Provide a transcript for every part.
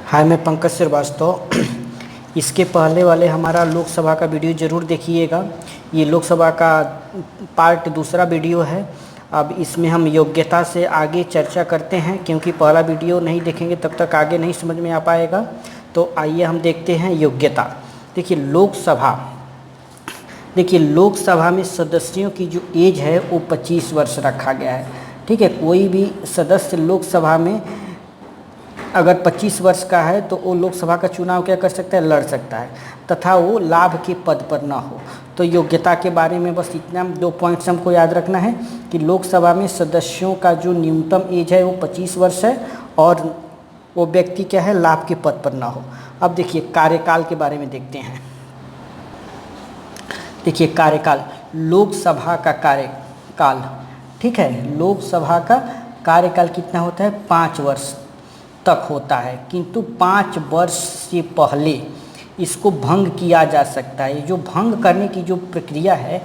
हाय, मैं पंकज श्रीवास्तव। इसके पहले वाले हमारा लोकसभा का वीडियो ज़रूर देखिएगा। ये लोकसभा का पार्ट दूसरा वीडियो है। अब इसमें हम योग्यता से आगे चर्चा करते हैं, क्योंकि पहला वीडियो नहीं देखेंगे तब तक आगे नहीं समझ में आ पाएगा। तो आइए हम देखते हैं योग्यता। देखिए लोकसभा में सदस्यों की जो एज है वो 25 वर्ष रखा गया है। ठीक है, कोई भी सदस्य लोकसभा में अगर 25 वर्ष का है तो वो लोकसभा का चुनाव क्या कर सकता है, लड़ सकता है, तथा वो लाभ के पद पर ना हो। तो योग्यता के बारे में बस इतना 2 पॉइंट्स हमको याद रखना है कि लोकसभा में सदस्यों का जो न्यूनतम एज है वो 25 वर्ष है और वो व्यक्ति क्या है, लाभ के पद पर ना हो। अब देखिए कार्यकाल के बारे में देखते हैं। देखिए कार्यकाल, लोकसभा का कार्यकाल, ठीक है, लोकसभा का कार्यकाल कितना होता है, 5 वर्ष तक होता है, किंतु 5 वर्ष से पहले इसको भंग किया जा सकता है। जो भंग करने की जो प्रक्रिया है,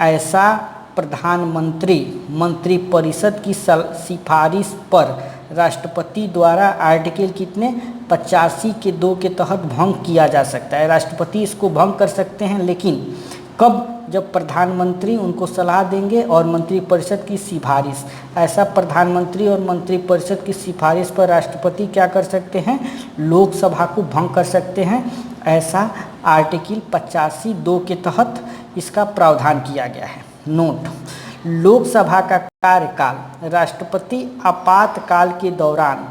ऐसा प्रधानमंत्री मंत्रिपरिषद की सिफारिश पर राष्ट्रपति द्वारा आर्टिकल कितने 85 के 2 के तहत भंग किया जा सकता है। राष्ट्रपति इसको भंग कर सकते हैं, लेकिन कब, जब प्रधानमंत्री उनको सलाह देंगे और मंत्रिपरिषद की सिफारिश, ऐसा प्रधानमंत्री और मंत्रिपरिषद की सिफारिश पर राष्ट्रपति क्या कर सकते हैं, लोकसभा को भंग कर सकते हैं। ऐसा आर्टिकल 85 2 के तहत इसका प्रावधान किया गया है। नोट, लोकसभा का कार्यकाल राष्ट्रपति आपातकाल के दौरान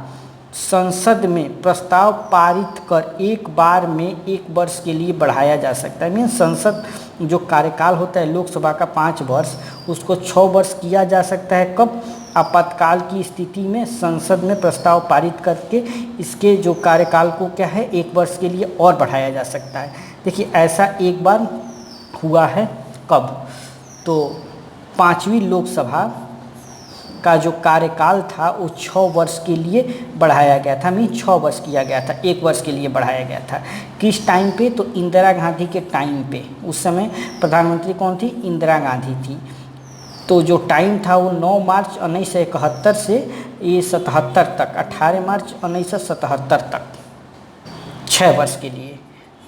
संसद में प्रस्ताव पारित कर एक बार में 1 वर्ष के लिए बढ़ाया जा सकता है। मीन संसद जो कार्यकाल होता है लोकसभा का 5 वर्ष, उसको 6 वर्ष किया जा सकता है। कब, आपातकाल की स्थिति में संसद में प्रस्ताव पारित करके इसके जो कार्यकाल को क्या है 1 वर्ष के लिए और बढ़ाया जा सकता है। देखिए ऐसा एक बार हुआ है। कब, तो 5वीं लोकसभा का जो कार्यकाल था वो 6 वर्ष के लिए बढ़ाया गया था। मीन 6 वर्ष किया गया था, 1 वर्ष के लिए बढ़ाया गया था। किस टाइम पे, तो इंदिरा गांधी के टाइम पे। उस समय प्रधानमंत्री कौन थी, इंदिरा गांधी थी। तो जो टाइम था वो 9 मार्च 1971 से ये 77 तक, 18 मार्च 1977 तक, 6 वर्ष के लिए,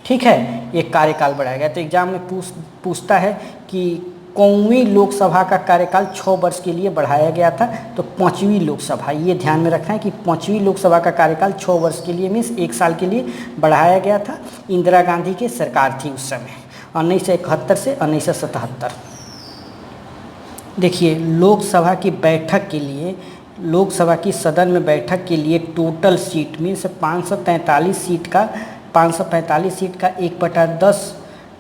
ठीक है, ये कार्यकाल बढ़ाया गया। तो एग्जाम में पूछता है कि कौनवीं लोकसभा का कार्यकाल 6 वर्ष के लिए बढ़ाया गया था, तो 5वीं लोकसभा। ये ध्यान में रखना है कि 5वीं लोकसभा का कार्यकाल 6 वर्ष के लिए मीन्स 1 साल के लिए बढ़ाया गया था। इंदिरा गांधी की सरकार थी उस समय, 1971 से 1977। देखिए लोकसभा की बैठक के लिए, लोकसभा की सदन में बैठक के लिए टोटल सीट मीन्स 543 सीट का 1/10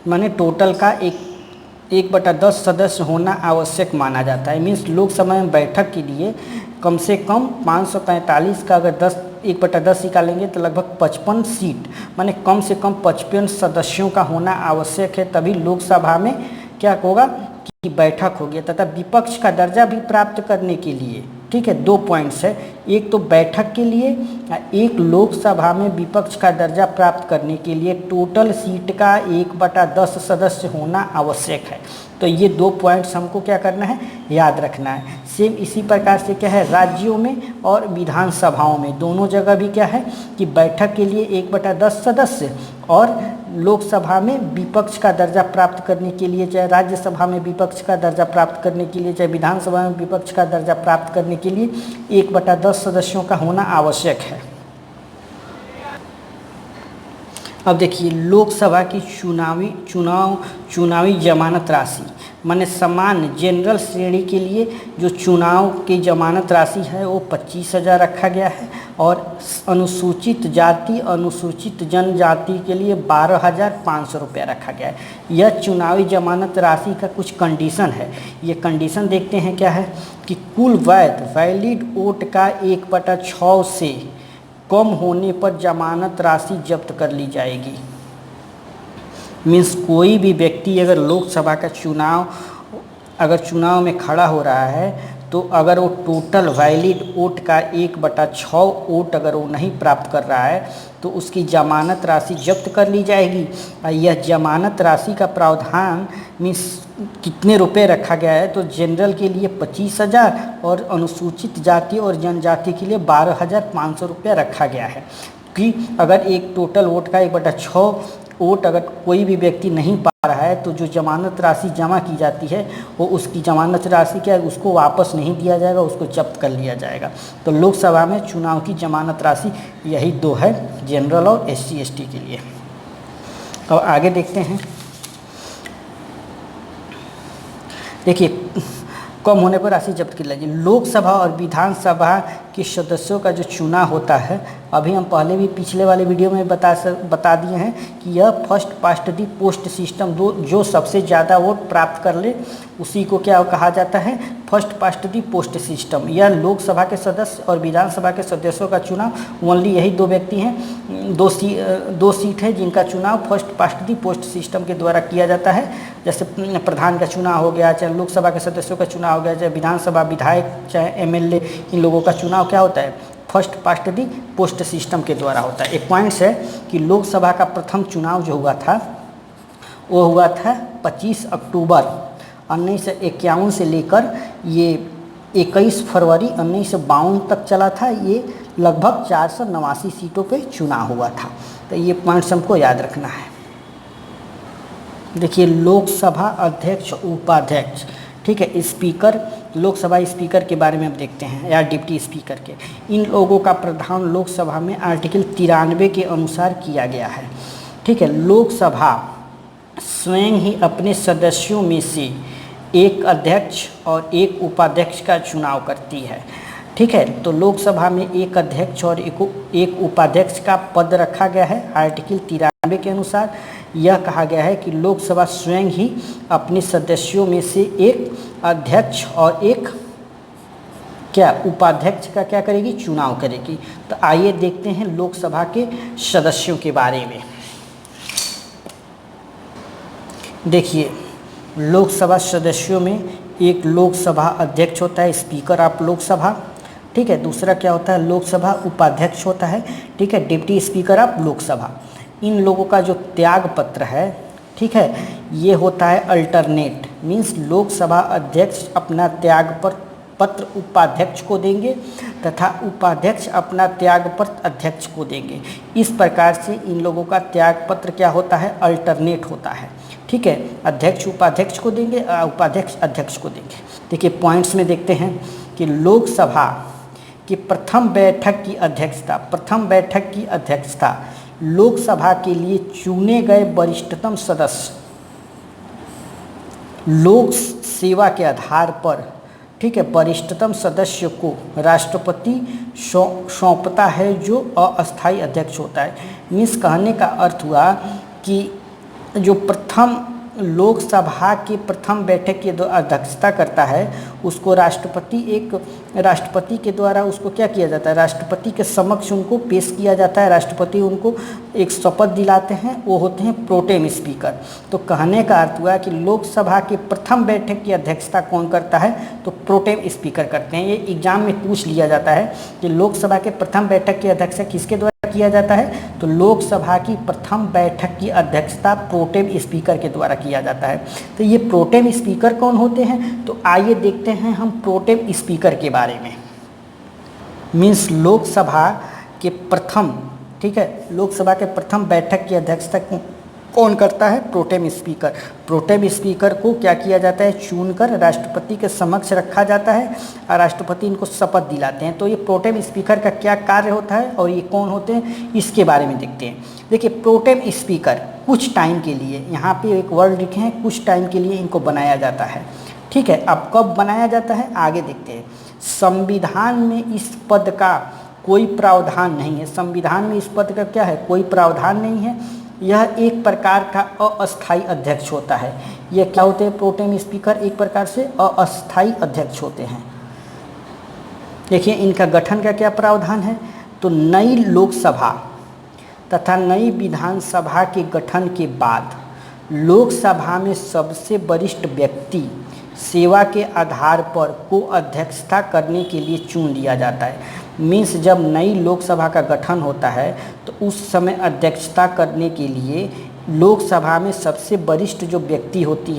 माने टोटल का 1/10 सदस्य होना आवश्यक माना जाता है। मीन्स लोकसभा में बैठक के लिए कम से कम 545 का अगर 1/10 निकालेंगे तो लगभग 55 सीट, माने कम से कम 55 सदस्यों का होना आवश्यक है, तभी लोकसभा में क्या होगा कि बैठक होगी। तथा विपक्ष का दर्जा भी प्राप्त करने के लिए, ठीक है, 2 पॉइंट्स है, एक तो बैठक के लिए, एक लोकसभा में विपक्ष का दर्जा प्राप्त करने के लिए टोटल सीट का 1/10 सदस्य होना आवश्यक है। तो ये 2 पॉइंट्स हमको क्या करना है, याद रखना है। सेम इसी प्रकार से क्या है, राज्यों में और विधानसभाओं में दोनों जगह भी क्या है कि बैठक के लिए 1/10 सदस्य और लोकसभा में विपक्ष का दर्जा प्राप्त करने के लिए, चाहे राज्यसभा में विपक्ष का दर्जा प्राप्त करने के लिए, चाहे विधानसभा में विपक्ष का दर्जा प्राप्त करने के लिए 1/10 सदस्यों का होना आवश्यक है। अब देखिए लोकसभा की चुनावी जमानत राशि, माने सामान्य जनरल श्रेणी के लिए जो चुनाव की जमानत राशि है वो 25,000 रखा गया है, और अनुसूचित जाति अनुसूचित जनजाति के लिए 12,500 रुपया रखा गया है। यह चुनावी जमानत राशि का कुछ कंडीशन है। ये कंडीशन देखते हैं क्या है कि कुल वैलिड वोट का 1/6 से कम होने पर जमानत राशि जब्त कर ली जाएगी। मीन्स कोई भी व्यक्ति अगर लोकसभा का चुनाव में खड़ा हो रहा है, तो अगर वो टोटल वैलिड वोट का 1/6 वोट अगर वो नहीं प्राप्त कर रहा है तो उसकी जमानत राशि जब्त कर ली जाएगी। और यह जमानत राशि का प्रावधान मीन्स कितने रुपए रखा गया है, तो जनरल के लिए 25,000 और अनुसूचित जाति और जनजाति के लिए 12,500 रुपया रखा गया है। कि अगर एक टोटल वोट का 1/6 वोट अगर कोई भी व्यक्ति नहीं पा रहा है तो जो जमानत राशि जमा की जाती है वो उसकी जमानत राशि क्या है उसको वापस नहीं दिया जाएगा, उसको जब्त कर लिया जाएगा। तो लोकसभा में चुनाव की जमानत राशि यही 2 है, जनरल और SC ST के लिए। अब आगे देखते हैं। देखिए, कम होने पर राशि जब्त की जाएगी। लोकसभा और विधानसभा के सदस्यों का जो चुनाव होता है, अभी हम पहले भी पिछले वाले वीडियो में बता दिए हैं कि यह फर्स्ट पास्ट दी पोस्ट सिस्टम, जो सबसे ज़्यादा वोट प्राप्त कर ले उसी को क्या कहा जाता है, फर्स्ट पास्ट दी पोस्ट सिस्टम। यह लोकसभा के सदस्य और विधानसभा के सदस्यों का चुनाव ओनली यही 2 व्यक्ति हैं, 2 सीट है जिनका चुनाव फर्स्ट पास्ट दी पोस्ट सिस्टम के द्वारा किया जाता है। जैसे प्रधान का चुनाव हो गया, चाहे लोकसभा के सदस्यों का चुनाव हो गया, चाहे विधानसभा विधायक, चाहे MLA, इन लोगों का चुनाव क्या होता है, फर्स्ट पास्ट दी पोस्ट सिस्टम के द्वारा होता है। एक पॉइंट्स है कि लोकसभा का प्रथम चुनाव जो हुआ था वो हुआ था 25 अक्टूबर 1951 से लेकर ये 21 फरवरी 1952 तक चला था। ये लगभग 489 सीटों पे चुनाव हुआ था। तो ये पॉइंट्स हमको याद रखना है। देखिए, लोकसभा अध्यक्ष, उपाध्यक्ष, ठीक है, स्पीकर, लोकसभा स्पीकर के बारे में हम देखते हैं या डिप्टी स्पीकर के। इन लोगों का प्रावधान लोकसभा में आर्टिकल 93 के अनुसार किया गया है। ठीक है, लोकसभा स्वयं ही अपने सदस्यों में से एक अध्यक्ष और एक उपाध्यक्ष का चुनाव करती है। ठीक है, तो लोकसभा में एक अध्यक्ष और एक उपाध्यक्ष का पद रखा गया है आर्टिकल 93 के अनुसार। यह कहा गया है कि लोकसभा स्वयं ही अपने सदस्यों में से एक अध्यक्ष और एक क्या उपाध्यक्ष का क्या करेगी, चुनाव करेगी। तो आइए देखते हैं लोकसभा के सदस्यों के बारे में। देखिए, लोकसभा सदस्यों में एक लोकसभा अध्यक्ष होता है, स्पीकर ऑफ लोकसभा। ठीक है, दूसरा क्या होता है, लोकसभा उपाध्यक्ष होता है। ठीक है, डिप्टी स्पीकर ऑफ लोकसभा। इन लोगों का जो त्याग पत्र है, ठीक है, ये होता है अल्टरनेट, मीन्स लोकसभा अध्यक्ष अपना त्याग पत्र उपाध्यक्ष को देंगे तथा उपाध्यक्ष अपना त्याग पत्र अध्यक्ष को देंगे। इस प्रकार से इन लोगों का त्याग पत्र क्या होता है, अल्टरनेट होता है। ठीक है, अध्यक्ष उपाध्यक्ष को देंगे, उपाध्यक्ष अध्यक्ष को देंगे। देखिए, पॉइंट्स में देखते हैं कि लोकसभा की प्रथम बैठक की अध्यक्षता लोकसभा के लिए चुने गए वरिष्ठतम सदस्य लोक सेवा के आधार पर, ठीक है, वरिष्ठतम सदस्य को राष्ट्रपति सौंपता है, जो अस्थायी अध्यक्ष होता है। मीन्स कहने का अर्थ हुआ कि जो प्रथम लोकसभा की प्रथम बैठक की अध्यक्षता करता है उसको राष्ट्रपति के द्वारा उसको क्या किया जाता है, राष्ट्रपति के समक्ष उनको पेश किया जाता है। राष्ट्रपति उनको एक शपथ दिलाते हैं, वो होते हैं प्रोटेम स्पीकर। तो कहने का अर्थ हुआ कि लोकसभा की प्रथम बैठक की अध्यक्षता कौन करता है, तो प्रोटेम स्पीकर करते हैं। ये एग्जाम में पूछ लिया जाता है कि लोकसभा के प्रथम बैठक की अध्यक्षता किसके द्वारा किया जाता है, तो लोकसभा की प्रथम बैठक की अध्यक्षता प्रोटेम स्पीकर के द्वारा किया जाता है। तो ये प्रोटेम स्पीकर कौन होते हैं, तो आइए देखते हैं हम प्रोटेम स्पीकर के बारे में। मीन्स लोकसभा के प्रथम, ठीक है, लोकसभा के प्रथम बैठक की अध्यक्षता कौन करता है, प्रोटेम स्पीकर। प्रोटेम स्पीकर को क्या किया जाता है, चुनकर राष्ट्रपति के समक्ष रखा जाता है और राष्ट्रपति इनको शपथ दिलाते हैं। तो ये प्रोटेम स्पीकर का क्या कार्य होता है और ये कौन होते हैं, इसके बारे में देखते हैं। देखिए, प्रोटेम स्पीकर कुछ टाइम के लिए, यहाँ पे एक वर्ड लिखे हैं, कुछ टाइम के लिए इनको बनाया जाता है। ठीक है, अब कब बनाया जाता है आगे देखते हैं। संविधान में इस पद का कोई प्रावधान नहीं है। संविधान में इस पद का क्या है, कोई प्रावधान नहीं है। यह एक प्रकार का अस्थायी अध्यक्ष होता है। यह क्या होते हैं, प्रोटेम स्पीकर एक प्रकार से अस्थायी अध्यक्ष होते हैं। देखिए, इनका गठन का क्या प्रावधान है, तो नई लोकसभा तथा नई विधानसभा के गठन के बाद लोकसभा में सबसे वरिष्ठ व्यक्ति सेवा के आधार पर को अध्यक्षता करने के लिए चुन लिया जाता है। मीन्स जब नई लोकसभा का गठन होता है तो उस समय अध्यक्षता करने के लिए लोकसभा में सबसे वरिष्ठ जो व्यक्ति होते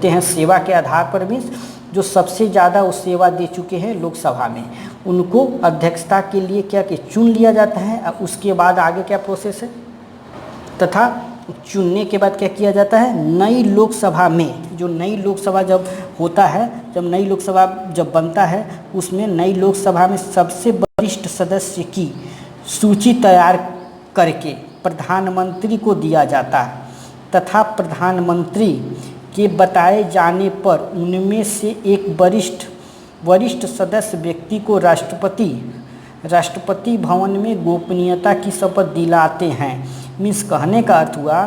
हैं सेवा के आधार पर, मीन्स जो सबसे ज़्यादा वो सेवा दे चुके हैं लोकसभा में, उनको अध्यक्षता के लिए क्या कि चुन लिया जाता है। उसके बाद आगे क्या प्रोसेस है, तथा चुनने के बाद क्या किया जाता है, नई लोकसभा में, जो नई लोकसभा जब होता है, जब नई लोकसभा जब बनता है, उसमें नई लोकसभा में सबसे वरिष्ठ सदस्य की सूची तैयार करके प्रधानमंत्री को दिया जाता है, तथा प्रधानमंत्री के बताए जाने पर उनमें से एक वरिष्ठ सदस्य व्यक्ति को राष्ट्रपति भवन में गोपनीयता की शपथ दिलाते हैं। मीन्स कहने का अर्थ हुआ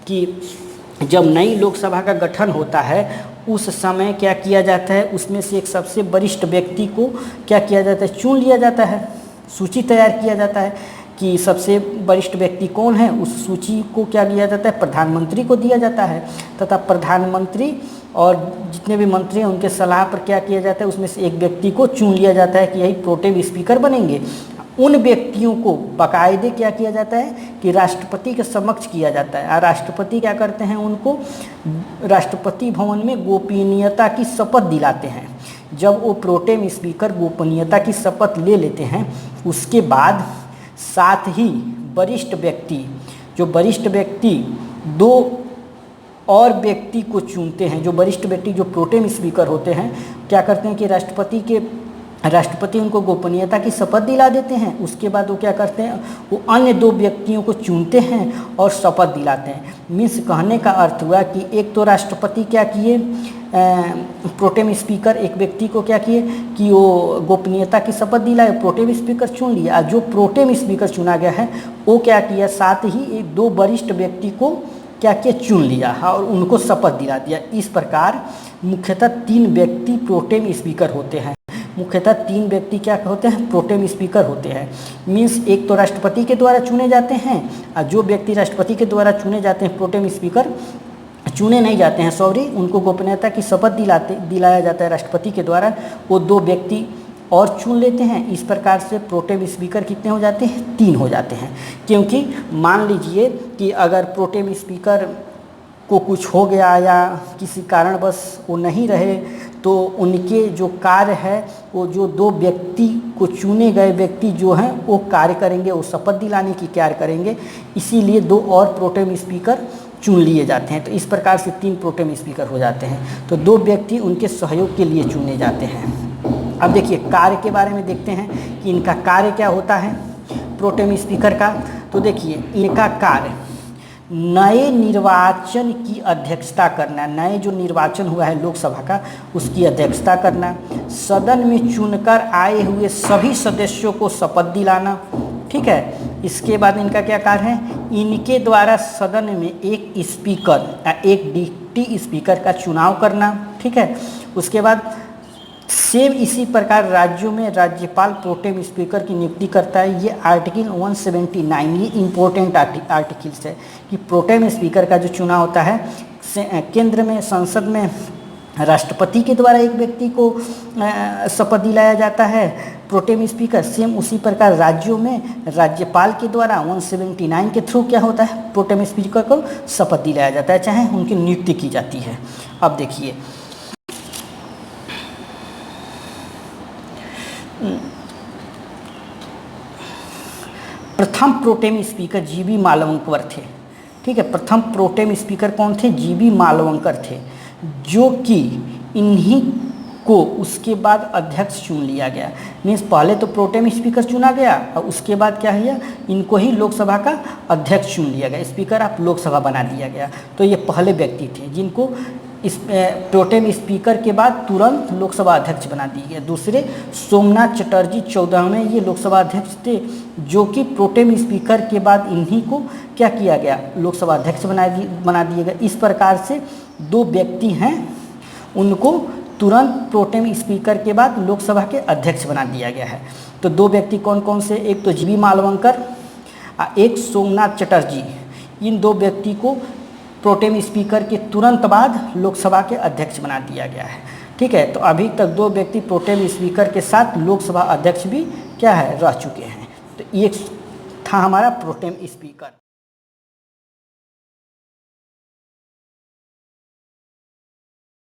कि जब नई लोकसभा का गठन होता है उस समय क्या किया जाता है, उसमें से एक सबसे वरिष्ठ व्यक्ति को क्या किया जाता है, चुन लिया जाता है, सूची तैयार किया जाता है कि सबसे वरिष्ठ व्यक्ति कौन है। उस सूची को क्या किया जाता है, प्रधानमंत्री को दिया जाता है, तथा प्रधानमंत्री और जितने भी मंत्री हैं उनके सलाह पर क्या किया जाता है, उसमें से एक व्यक्ति को चुन लिया जाता है कि यही प्रोटेम स्पीकर बनेंगे। उन व्यक्तियों को बाकायदे क्या किया जाता है कि राष्ट्रपति के समक्ष किया जाता है, और राष्ट्रपति क्या करते हैं, उनको राष्ट्रपति भवन में गोपनीयता की शपथ दिलाते हैं। जब वो प्रोटेम स्पीकर गोपनीयता की शपथ ले लेते हैं, उसके बाद साथ ही वरिष्ठ व्यक्ति दो और व्यक्ति को चुनते हैं। जो वरिष्ठ व्यक्ति जो प्रोटेम स्पीकर होते हैं क्या करते हैं कि राष्ट्रपति उनको गोपनीयता की शपथ दिला देते हैं। उसके बाद वो क्या करते हैं, वो अन्य दो व्यक्तियों को चुनते हैं और शपथ दिलाते हैं। मीन्स कहने का अर्थ हुआ कि एक तो राष्ट्रपति क्या किए, प्रोटेम स्पीकर एक व्यक्ति को क्या किए कि वो गोपनीयता की शपथ दिलाए, प्रोटेम स्पीकर चुन लिया। जो प्रोटेम स्पीकर चुना गया है वो क्या किया, साथ ही एक दो वरिष्ठ व्यक्ति को क्या किया, चुन लिया और उनको शपथ दिला दिया। इस प्रकार मुख्यतः 3 व्यक्ति प्रोटेम स्पीकर होते हैं। मुख्यतः 3 व्यक्ति क्या होते हैं, प्रोटेम स्पीकर होते हैं। मीन्स एक तो राष्ट्रपति के द्वारा चुने जाते हैं, और जो व्यक्ति राष्ट्रपति के द्वारा चुने जाते हैं प्रोटेम स्पीकर चुने नहीं जाते हैं, उनको गोपनीयता की शपथ दिलाया जाता है राष्ट्रपति के द्वारा, वो 2 व्यक्ति और चुन लेते हैं। इस प्रकार से प्रोटेम स्पीकर कितने हो जाते हैं, 3 हो जाते हैं। क्योंकि मान लीजिए कि अगर प्रोटेम स्पीकर को कुछ हो गया या किसी कारणवश वो नहीं रहे, तो उनके जो कार्य है वो जो 2 व्यक्ति को चुने गए व्यक्ति जो हैं वो कार्य करेंगे, वो शपथ दिलाने की कार्य करेंगे। इसीलिए 2 और प्रोटेम स्पीकर चुन लिए जाते हैं। तो इस प्रकार से 3 प्रोटेम स्पीकर हो जाते हैं। तो 2 व्यक्ति उनके सहयोग के लिए चुने जाते हैं। अब देखिए कार्य के बारे में देखते हैं कि इनका कार्य क्या होता है प्रोटेम स्पीकर का। तो देखिए इनका कार्य नए निर्वाचन की अध्यक्षता करना, नए जो निर्वाचन हुआ है लोकसभा का उसकी अध्यक्षता करना, सदन में चुनकर आए हुए सभी सदस्यों को शपथ दिलाना, ठीक है। इसके बाद इनका क्या कार्य है, इनके द्वारा सदन में एक स्पीकर या एक डिप्टी स्पीकर का चुनाव करना, ठीक है। उसके बाद सेम इसी प्रकार राज्यों में राज्यपाल प्रोटेम स्पीकर की नियुक्ति करता है। ये आर्टिकल 179 ये इम्पोर्टेंट आर्टिकल्स है कि प्रोटेम स्पीकर का जो चुनाव होता है केंद्र में संसद में राष्ट्रपति के द्वारा एक व्यक्ति को शपथ दिलाया जाता है प्रोटेम स्पीकर। सेम उसी प्रकार राज्यों में राज्यपाल के द्वारा 179 के थ्रू क्या होता है प्रोटेम स्पीकर को शपथ दिलाया जाता है, चाहे उनकी नियुक्ति की जाती है। अब देखिए प्रथम प्रोटेम स्पीकर जीबी मालवंकर थे, ठीक है। प्रथम प्रोटेम स्पीकर कौन थे, जीबी मालवंकर थे, जो कि इन्हीं को उसके बाद अध्यक्ष चुन लिया गया। मीन्स पहले तो प्रोटेम स्पीकर चुना गया और उसके बाद क्या हुआ, इनको ही लोकसभा का अध्यक्ष चुन लिया गया, स्पीकर ऑफ लोकसभा बना दिया गया। तो ये पहले व्यक्ति थे जिनको इस प्रोटेम स्पीकर के बाद तुरंत लोकसभा अध्यक्ष बना दिए गए। दूसरे सोमनाथ चटर्जी 14वें ये लोकसभा अध्यक्ष थे, जो कि प्रोटेम स्पीकर के बाद इन्हीं को क्या किया गया, लोकसभा अध्यक्ष बना दिए गए। इस प्रकार से 2 व्यक्ति हैं, उनको तुरंत प्रोटेम स्पीकर के बाद लोकसभा के अध्यक्ष बना दिया गया है। तो 2 व्यक्ति कौन कौन से, एक तो जीबी मालवंकर और एक सोमनाथ चटर्जी। इन 2 व्यक्ति को प्रोटेम स्पीकर के तुरंत बाद लोकसभा के अध्यक्ष बना दिया गया है, ठीक है। तो अभी तक 2 व्यक्ति प्रोटेम स्पीकर के साथ लोकसभा अध्यक्ष भी क्या है रह चुके हैं। तो ये था हमारा प्रोटेम स्पीकर।